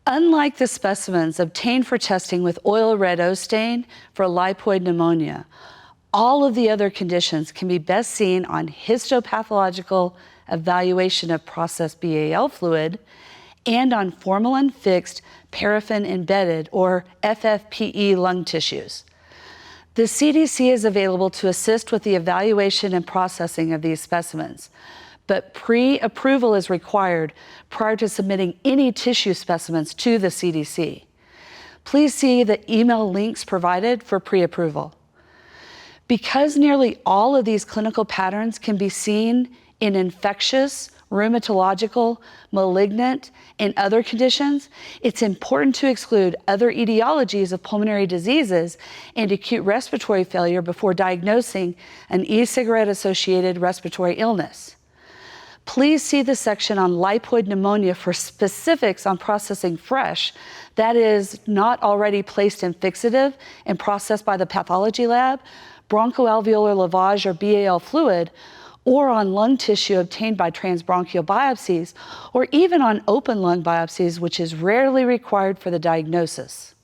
Unlike the specimens obtained for testing with oil red O stain for lipoid pneumonia, all of the other conditions can be best seen on histopathological evaluation of processed BAL fluid and on formalin-fixed paraffin-embedded or FFPE lung tissues. The CDC is available to assist with the evaluation and processing of these specimens, but pre-approval is required prior to submitting any tissue specimens to the CDC. Please see the email links provided for pre-approval. Because nearly all of these clinical patterns can be seen in infectious, rheumatological, malignant, and other conditions, it's important to exclude other etiologies of pulmonary diseases and acute respiratory failure before diagnosing an e-cigarette-associated respiratory illness. Please see the section on lipoid pneumonia for specifics on processing fresh, that is, not already placed in fixative and processed by the pathology lab, bronchoalveolar lavage or BAL fluid, or on lung tissue obtained by transbronchial biopsies, or even on open lung biopsies, which is rarely required for the diagnosis.